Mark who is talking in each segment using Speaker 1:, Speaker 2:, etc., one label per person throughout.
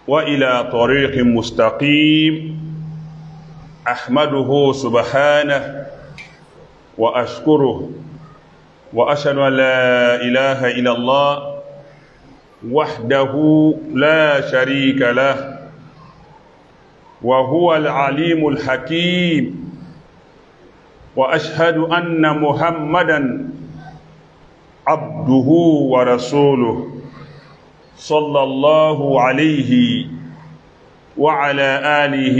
Speaker 1: وإلى طريق مستقيم أحمده سبحانه وأشكره وأشهد أن لا إله إلا الله وحده لا شريك له وهو العليم الحكيم وأشهد أن محمدا عبده ورسوله صلى الله عليه وعلى آله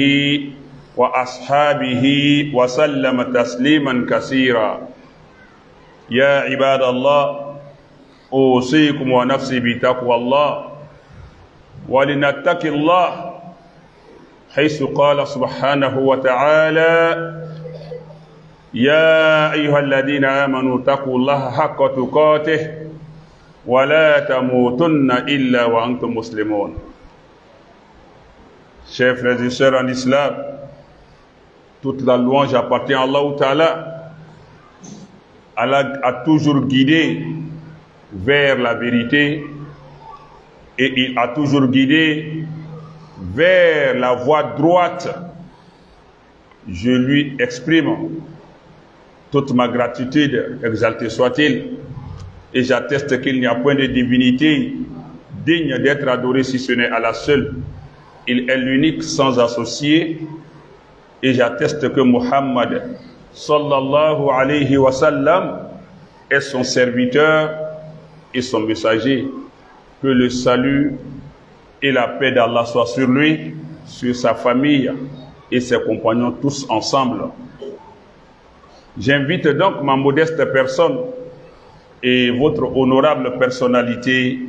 Speaker 1: وأصحابه وسلم تسليما كثيرا. يا عباد الله أوصيكم ونفسي بتقوى الله ولنتقي الله حيث قال سبحانه وتعالى يا أيها الذين آمنوا اتقوا الله حق تقاته ولا تموتن إلا وأنتم مسلمون. Chers frères et sœurs en islam, toute la louange appartient à Allah Ta'ala. Allah a toujours guidé vers la vérité et il a toujours guidé vers la voie droite. Je lui exprime toute ma gratitude, exalté soit-il, et j'atteste qu'il n'y a point de divinité digne d'être adorée si ce n'est Allah seul. Il est l'unique sans associé, et j'atteste que Muhammad sallallahu alayhi wa sallam est son serviteur et son messager. Que le salut et la paix d'Allah soient sur lui, sur sa famille et ses compagnons tous ensemble. J'invite donc ma modeste personne et votre honorable personnalité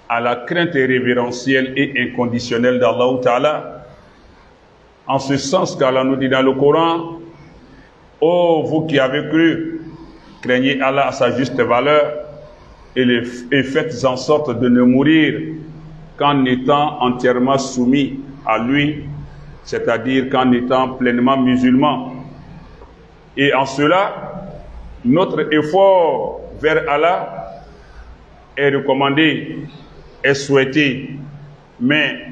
Speaker 1: à la crainte révérentielle et inconditionnelle d'Allah Ta'ala, en ce sens qu'Allah nous dit dans le Coran: ô vous qui avez cru, craignez Allah à sa juste valeur et faites en sorte de ne mourir qu'en étant entièrement soumis à lui, c'est-à-dire qu'en étant pleinement musulman. Et en cela, notre effort vers Allah est recommandé, est souhaité. Mais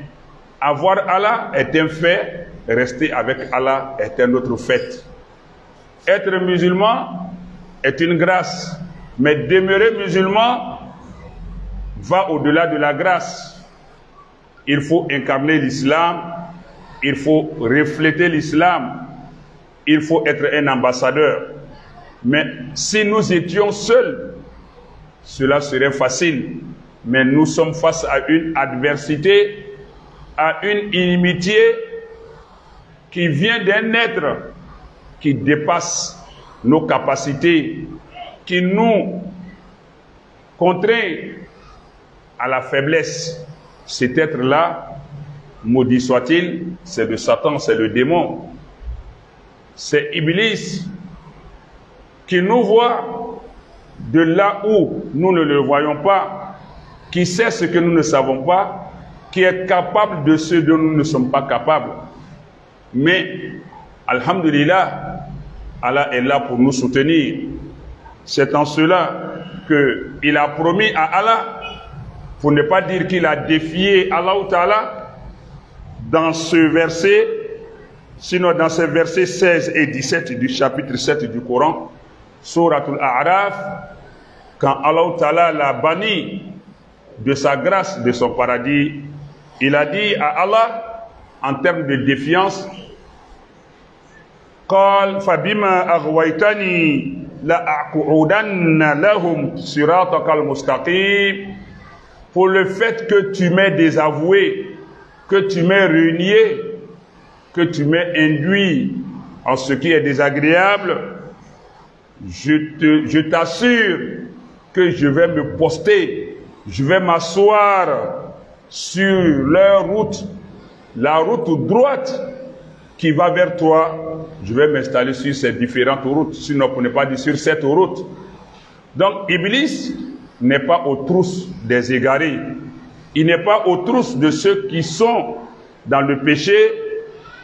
Speaker 1: avoir Allah est un fait, rester avec Allah est un autre fait. Être musulman est une grâce, mais demeurer musulman va au-delà de la grâce. Il faut incarner l'islam, il faut refléter l'islam, il faut être un ambassadeur. Mais si nous étions seuls, cela serait facile. Mais nous sommes face à une adversité, à une inimitié qui vient d'un être qui dépasse nos capacités, qui nous contraint à la faiblesse. Cet être-là, maudit soit-il, c'est le Satan, c'est le démon. C'est Iblis qui nous voit de là où nous ne le voyons pas, qui sait ce que nous ne savons pas, qui est capable de ce dont nous ne sommes pas capables. Mais, alhamdulillah, Allah est là pour nous soutenir. C'est en cela qu'il a promis à Allah, pour ne pas dire qu'il a défié Allah Ta'ala, dans ce verset, sinon dans ces versets 16 et 17 du chapitre 7 du Coran, Souratul A'raf, quand Allah Ta'ala l'a banni de sa grâce, de son paradis, il a dit à Allah, en termes de défiance, قال فبما أغويتني لأقعدن لهم صراطك المستقيم. Pour le fait que tu m'aies désavoué, que tu m'aies renié, que tu m'aies induit en ce qui est désagréable, je t'assure que je vais me poster, je vais m'asseoir sur leur route, la route droite qui va vers toi. Je vais m'installer sur ces différentes routes, sinon pour ne pas dire sur cette route. Donc Iblis n'est pas aux trousses des égarés. Il n'est pas aux trousses de ceux qui sont dans le péché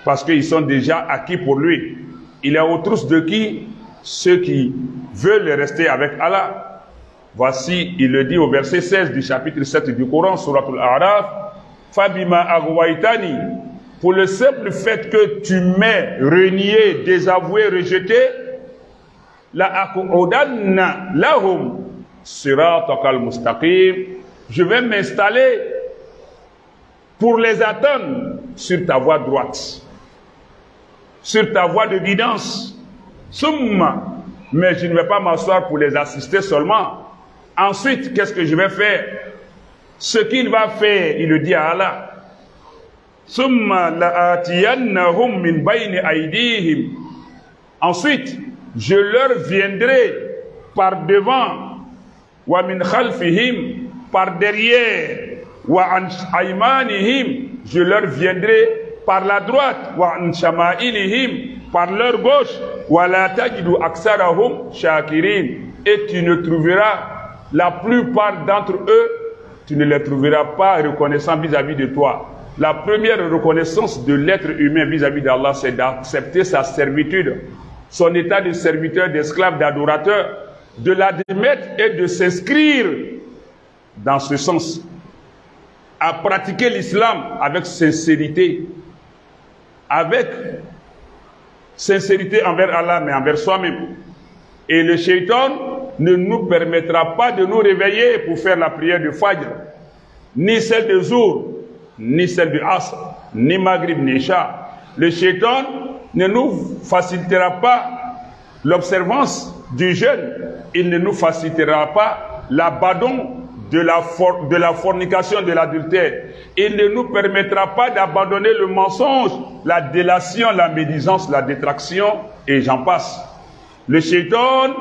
Speaker 1: parce qu'ils sont déjà acquis pour lui. Il est aux trousses de qui? Ceux qui veulent rester avec Allah. Voici, il le dit au verset 16 du chapitre 7 du Coran, Souratul A'raf, Fabima Agwaitani, pour le simple fait que tu m'aies renié, désavoué, rejeté, la aqudanna lahum siratakal mustaqim, je vais m'installer pour les attendre sur ta voie droite, sur ta voie de guidance. Summa, mais je ne vais pas m'asseoir pour les assister seulement. Ensuite, qu'est-ce que je vais faire? Ce qu'il va faire, il le dit à Allah. Summa la'atiyannahum min bayni aydihim. Ensuite, je leur viendrai par devant, wa min khalfihim, par derrière, wa an aymanihim, je leur viendrai par la droite, wa an shama'ilihim, par leur gauche, wa la tajidu aksarahum shakirin, et tu ne trouveras la plupart d'entre eux, tu ne les trouveras pas reconnaissants vis-à-vis de toi. La première reconnaissance de l'être humain vis-à-vis d'Allah, c'est d'accepter sa servitude, son état de serviteur, d'esclave, d'adorateur, de l'admettre et de s'inscrire dans ce sens, à pratiquer l'islam avec sincérité envers Allah, mais envers soi-même. Et le shaitan ne nous permettra pas de nous réveiller pour faire la prière de Fajr, ni celle de Zour, ni celle de Asr, ni Maghrib, ni Isha. Le shaitan ne nous facilitera pas l'observance du jeûne, il ne nous facilitera pas l'abandon de la fornication, de l'adultère. Il ne nous permettra pas d'abandonner le mensonge, la délation, la médisance, la détraction, et j'en passe. Le shaitan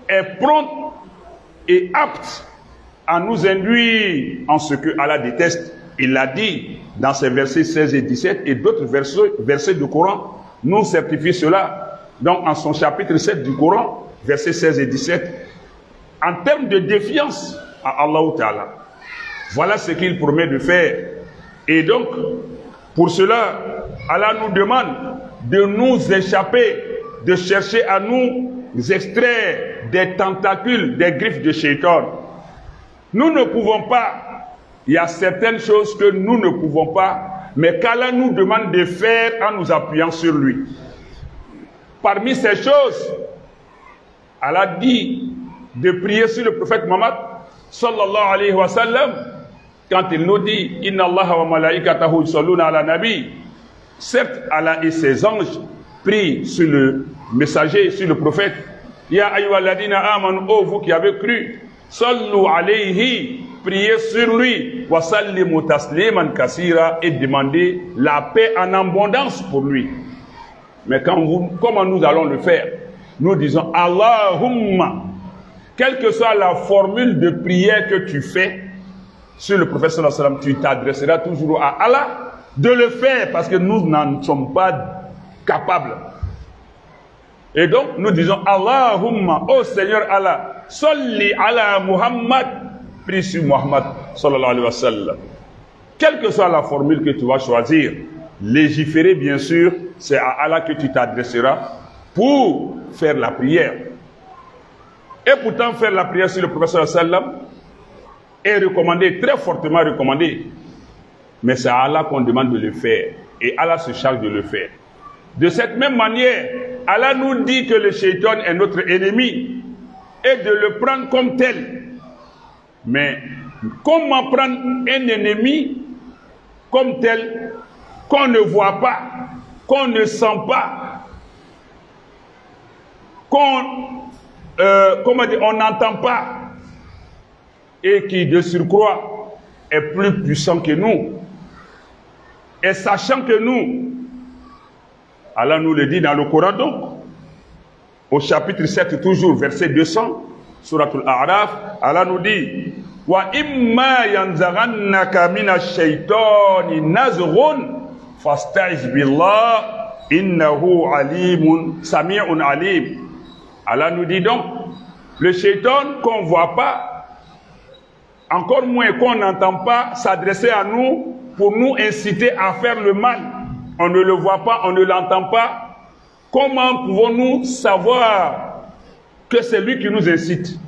Speaker 1: est prompt et apte à nous induire en ce que Allah déteste. Il l'a dit dans ses versets 16 et 17, et d'autres versets du Coran nous certifient cela. Donc en son chapitre 7 du Coran, versets 16 et 17, en termes de défiance à Allah Ta'ala, voilà ce qu'il promet de faire. Et donc, pour cela, Allah nous demande de nous échapper, de chercher à nous extraire des tentacules, des griffes de shaitan. Nous ne pouvons pas, il y a certaines choses que nous ne pouvons pas, mais qu'Allah nous demande de faire en nous appuyant sur lui. Parmi ces choses, Allah dit de prier sur le prophète Mohammed sallallahu alayhi wa sallam, quand il nous dit Inna Allah wa malaikatahu yusalluna ala nabi. Certes, Allah et ses anges prient sur le messager, sur le prophète. Ya ayyuhalladhina amanu, ô vous qui avez cru, sallu alayhi, priez sur lui, wa sallimu tasliman kasira, et demandez la paix en abondance pour lui. Mais comment nous allons le faire? Nous disons Allahumma, quelle que soit la formule de prière que tu fais sur le prophète sallallahu alayhi wa sallam, tu t'adresseras toujours à Allah de le faire, parce que nous n'en sommes pas capables. Et donc nous disons Allahumma, ô Seigneur Allah, salli ala Muhammad, prie sur Muhammad sallallahu alayhi wa sallam. Quelle que soit la formule que tu vas choisir, légiférer bien sûr, c'est à Allah que tu t'adresseras pour faire la prière. Et pourtant faire la prière sur le prophète sallallahu alayhi wa sallam est recommandé, très fortement recommandé. Mais c'est à Allah qu'on demande de le faire. Et Allah se charge de le faire. De cette même manière, Allah nous dit que le shaitan est notre ennemi et de le prendre comme tel. Mais comment prendre un ennemi comme tel qu'on ne voit pas, qu'on ne sent pas, on n'entend pas, et qui de surcroît est plus puissant que nous, et sachant que nous, Allah nous le dit dans le Coran donc, au chapitre 7 toujours, verset 200, Suratul A'raf, Allah nous dit wa imma yanzaghannaka minash shaitani nazghun fasta'iz billah innahu alimun sami'un alim. Allah nous dit donc, le shaitan qu'on ne voit pas, encore moins qu'on n'entend pas, s'adresser à nous pour nous inciter à faire le mal. On ne le voit pas, on ne l'entend pas. Comment pouvons-nous savoir que c'est lui qui nous incite?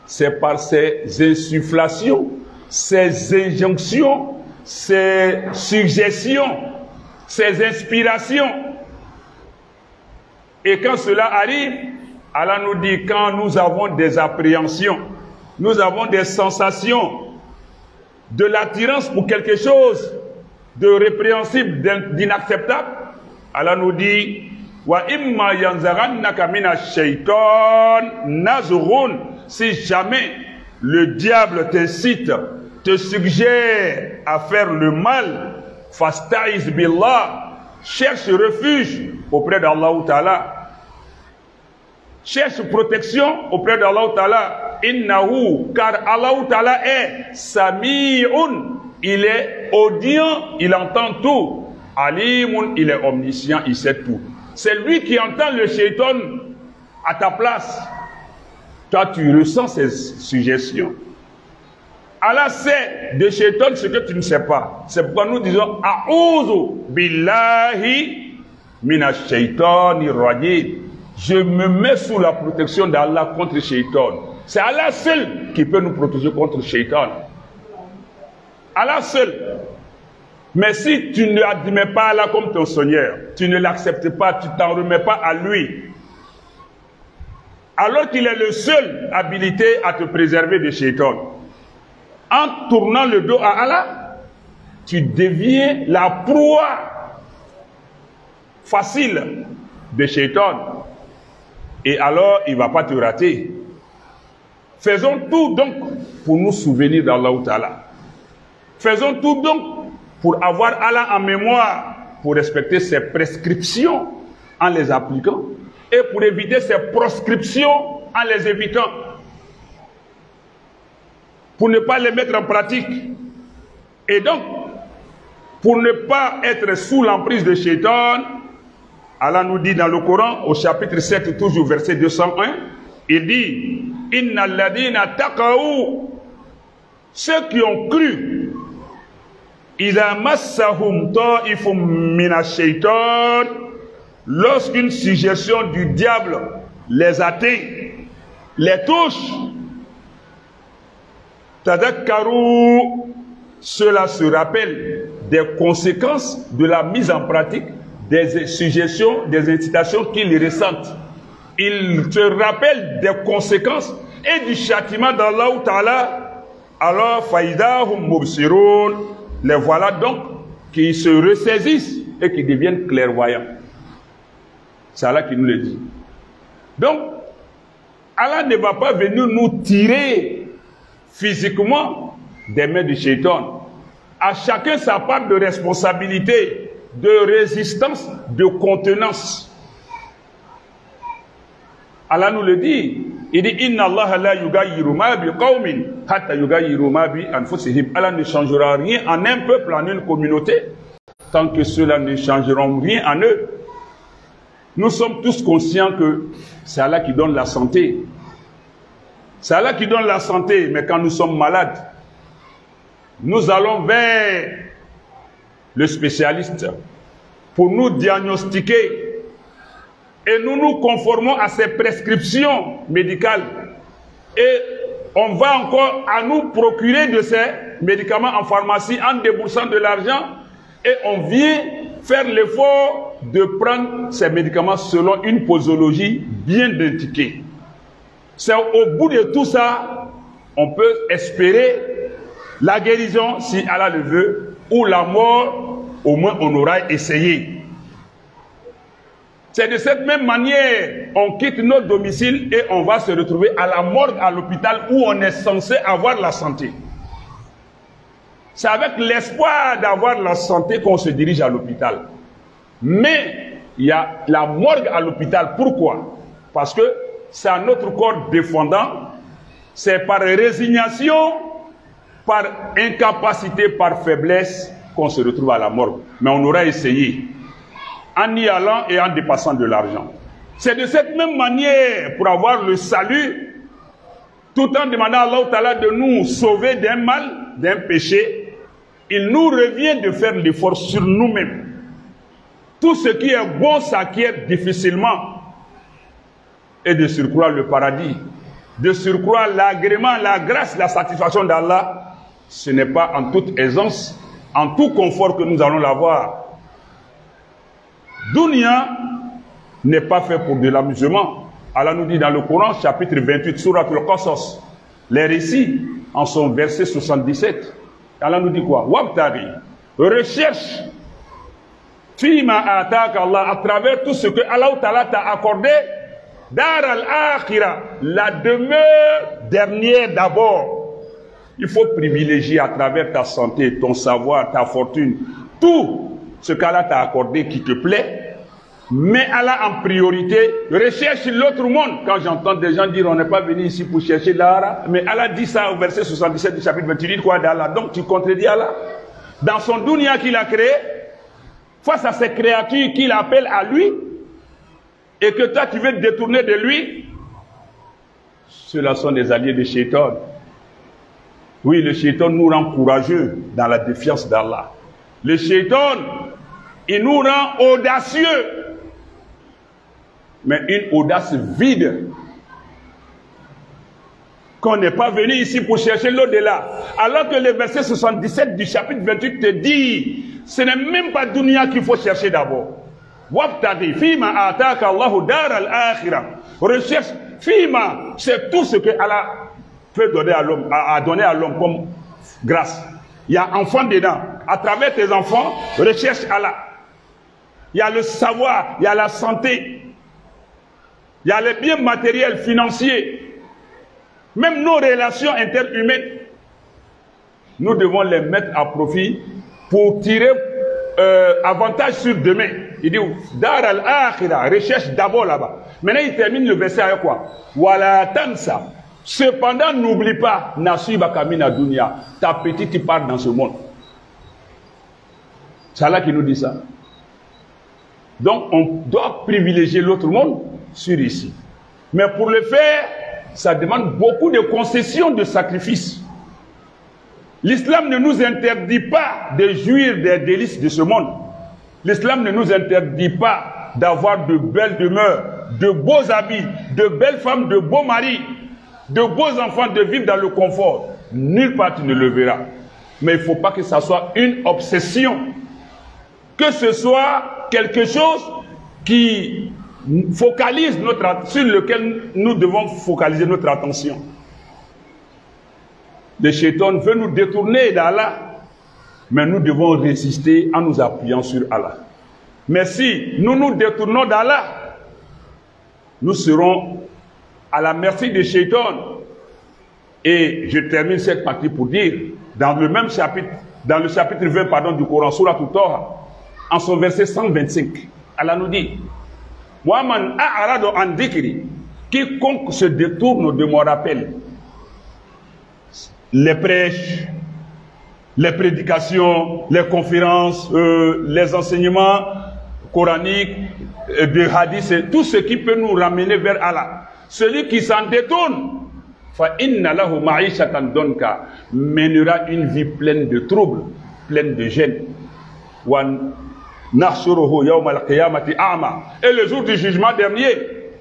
Speaker 1: C'est par ses insufflations, ses injonctions, ses suggestions, ses inspirations. Et quand cela arrive, Allah nous dit, quand nous avons des appréhensions, nous avons des sensations, de l'attirance pour quelque chose de répréhensible, d'inacceptable, Allah nous dit, wa imma yanzaghannaka minash shaytan nazghun, si jamais le diable t'incite, te suggère à faire le mal, fasta'iz billah, cherche refuge auprès d'Allah Ta'ala, cherche protection auprès d'Allah Ta'ala, innahu, car Allah Ta'ala est sami'un, il est audient, il entend tout, alimun, il est omniscient, il sait tout. C'est lui qui entend le shaitan à ta place. Toi, tu ressens ses suggestions. Allah sait de shaitan ce que tu ne sais pas. C'est pourquoi nous disons A'udhu billahi minash shaitanir rajim. Je me mets sous la protection d'Allah contre shaitan. C'est Allah seul qui peut nous protéger contre shaitan. Allah seul. Mais si tu ne admets pas Allah comme ton Seigneur, tu ne l'acceptes pas, tu t'en remets pas à lui, alors qu'il est le seul habilité à te préserver de shaitan, en tournant le dos à Allah, tu deviens la proie facile de shaitan. Et alors, il ne va pas te rater. Faisons tout donc pour nous souvenir d'Allah Ta'ala. Faisons tout donc pour avoir Allah en mémoire, pour respecter ses prescriptions en les appliquant et pour éviter ses proscriptions en les évitant. Pour ne pas les mettre en pratique. Et donc, pour ne pas être sous l'emprise de Shaitan, Allah nous dit dans le Coran, au chapitre 7, toujours verset 201, il dit, « Inna alladhina taqaw » ceux qui ont cru, « Idha massahum ta'ifum mina shaitan » lorsqu'une suggestion du diable les atteint, les touche, Tadakkaru, cela se rappelle des conséquences de la mise en pratique des suggestions, des incitations qu'ils ressentent. Ils se rappellent des conséquences et du châtiment d'Allah Ta'ala. Alors, faïdahum mubsirun, les voilà donc qui se ressaisissent et qui deviennent clairvoyants. C'est Allah qui nous le dit. Donc, Allah ne va pas venir nous tirer physiquement des mains du shaitan. À chacun sa part de responsabilité, de résistance, de contenance. Allah nous le dit. Il dit Inna Allah la yughayyiru ma bi qawmin hatta yughayyiru ma bi anfusihim. Allah ne changera rien en un peuple, en une communauté, tant que ceux-là ne changeront rien en eux. Nous sommes tous conscients que c'est Allah qui donne la santé. C'est Allah qui donne la santé, mais quand nous sommes malades, nous allons vers le spécialiste pour nous diagnostiquer et nous nous conformons à ses prescriptions médicales et on va encore à nous procurer de ces médicaments en pharmacie en déboursant de l'argent et on vient faire l'effort de prendre ces médicaments selon une posologie bien indiquée. C'est au bout de tout ça, on peut espérer la guérison si Allah le veut, ou la mort, au moins on aura essayé. C'est de cette même manière, on quitte notre domicile et on va se retrouver à la morgue, à l'hôpital où on est censé avoir la santé. C'est avec l'espoir d'avoir la santé qu'on se dirige à l'hôpital. Mais il y a la morgue à l'hôpital. Pourquoi? Parce que c'est à notre corps défendant, c'est par résignation, par incapacité, par faiblesse qu'on se retrouve à la morgue. Mais on aura essayé, en y allant et en dépassant de l'argent. C'est de cette même manière, pour avoir le salut, tout en demandant à Allah Ta'ala de nous sauver d'un mal, d'un péché, il nous revient de faire l'effort sur nous-mêmes. Tout ce qui est bon s'acquiert difficilement. Et de surcroît le paradis, de surcroît l'agrément, la grâce, la satisfaction d'Allah, ce n'est pas en toute aisance en tout confort que nous allons l'avoir. Dunya n'est pas fait pour de l'amusement. Allah nous dit dans le Coran, chapitre 28, Surat al-Qasas, les récits en son verset 77. Allah nous dit quoi? Wabtari, recherche fima ataka Allah, à travers tout ce que Allah Ta'ala t'a accordé, dar al-akhira, la demeure dernière d'abord. Il faut privilégier à travers ta santé, ton savoir, ta fortune, tout ce qu'Allah t'a accordé qui te plaît. Mais Allah en priorité, recherche l'autre monde. Quand j'entends des gens dire on n'est pas venu ici pour chercher l'Ara, mais Allah dit ça au verset 77 du chapitre 28, quoi d'Allah? Donc tu contredis Allah. Dans son dunya qu'il a créé, face à ces créatures qu'il appelle à lui, et que toi tu veux te détourner de lui, ceux-là sont des alliés de Shaitan. Oui, le Shaitan nous rend courageux dans la défiance d'Allah. Le Shaitan, il nous rend audacieux. Mais une audace vide. Qu'on n'est pas venu ici pour chercher l'au-delà. Alors que le verset 77 du chapitre 28 te dit, ce n'est même pas dunya qu'il faut chercher d'abord. Wabtaghi fima ataka Allahu dar al-akhirah. Recherche fima, c'est tout ce que Allah peut donner à l'homme, a donné à l'homme comme grâce. Il y a enfant dedans. À travers tes enfants, recherche Allah. Il y a le savoir, il y a la santé, il y a les biens matériels, financiers, même nos relations interhumaines. Nous devons les mettre à profit pour tirer avantage sur demain. Il dit, Dar al-akhira, recherche d'abord là-bas. Maintenant, il termine le verset avec quoi? Wala tansa. Cependant, n'oublie pas, Nasiba Kamina Dunya, ta petite part dans ce monde. C'est Allah qui nous dit ça. Donc, on doit privilégier l'autre monde sur ici. Mais pour le faire, ça demande beaucoup de concessions, de sacrifices. L'islam ne nous interdit pas de jouir des délices de ce monde. L'islam ne nous interdit pas d'avoir de belles demeures, de beaux habits, de belles femmes, de beaux maris, de beaux enfants, de vivre dans le confort. Nulle part tu ne le verras. Mais il ne faut pas que ça soit une obsession. Que ce soit quelque chose qui focalise sur lequel nous devons focaliser notre attention. Le Shaitan veut nous détourner d'Allah, mais nous devons résister en nous appuyant sur Allah. Mais si nous nous détournons d'Allah, nous serons à la merci de Shaitan. Et je termine cette partie pour dire, dans le même chapitre, dans le chapitre 20 pardon, du Coran, Surat al-Taha, en son verset 125, Allah nous dit, Waman a'aradu an dhikri, quiconque se détourne de mon rappel, les prêches, les prédications, les conférences, les enseignements coraniques, de hadith, tout ce qui peut nous ramener vers Allah. Celui qui s'en détourne, fa inna lahu ma'ishatan donka, mènera une vie pleine de troubles, pleine de gêne. Wan nahshuruhu yawm al-qiyamati a'ma. Et le jour du jugement dernier,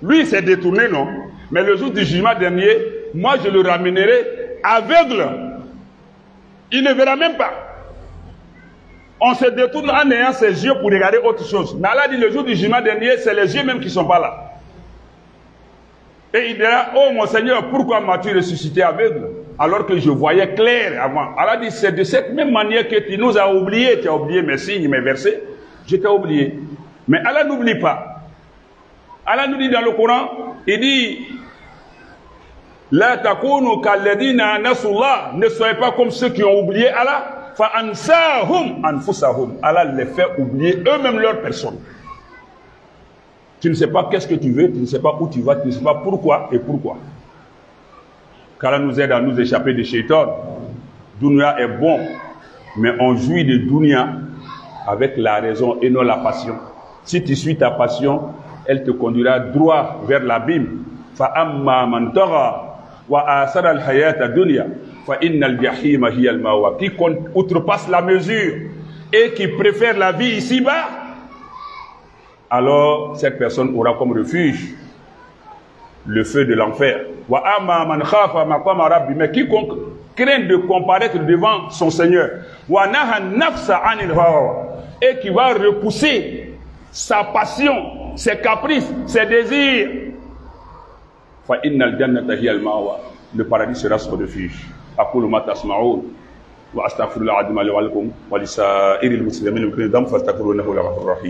Speaker 1: lui s'est détourné, non? Mais le jour du jugement dernier, moi je le ramènerai aveugle. Il ne verra même pas. On se détourne en ayant ses yeux pour regarder autre chose. Mais Allah dit le jour du jugement dernier, c'est les yeux même qui ne sont pas là. Et il dira, oh mon Seigneur, pourquoi m'as-tu ressuscité aveugle alors que je voyais clair avant? Allah dit, c'est de cette même manière que tu nous as oubliés. Tu as oublié mes signes, mes versets. Je t'ai oublié. Mais Allah n'oublie pas. Allah nous dit dans le Coran, il dit, La takunu kalladina nasullah, ne soyez pas comme ceux qui ont oublié Allah. Fa ansahum anfusahum. Allah les fait oublier eux-mêmes leur personne. Tu ne sais pas qu'est-ce que tu veux, tu ne sais pas où tu vas, tu ne sais pas pourquoi et pourquoi. Qu'Allah nous aide à nous échapper de Shaitan. Dunya est bon, mais on jouit de Dunya avec la raison et non la passion. Si tu suis ta passion, elle te conduira droit vers l'abîme. Fa amma man tagha wa asara al-hayata dunya fa innal jahima hiya al-mawa. Qui outrepasse la mesure et qui préfère la vie ici-bas, alors cette personne aura comme refuge le feu de l'enfer. Wa amma man khafa maqama rabbi, mais quiconque craint de comparaître devant son Seigneur. Et qui va repousser sa passion, ses caprices, ses désirs. Le paradis sera son refuge. أقول ما تسمعون وأستغفر الله العظيم لي ولكم ولسائر المسلمين من كل ذنب فاستغفروه إنه هو الغفور الرحيم.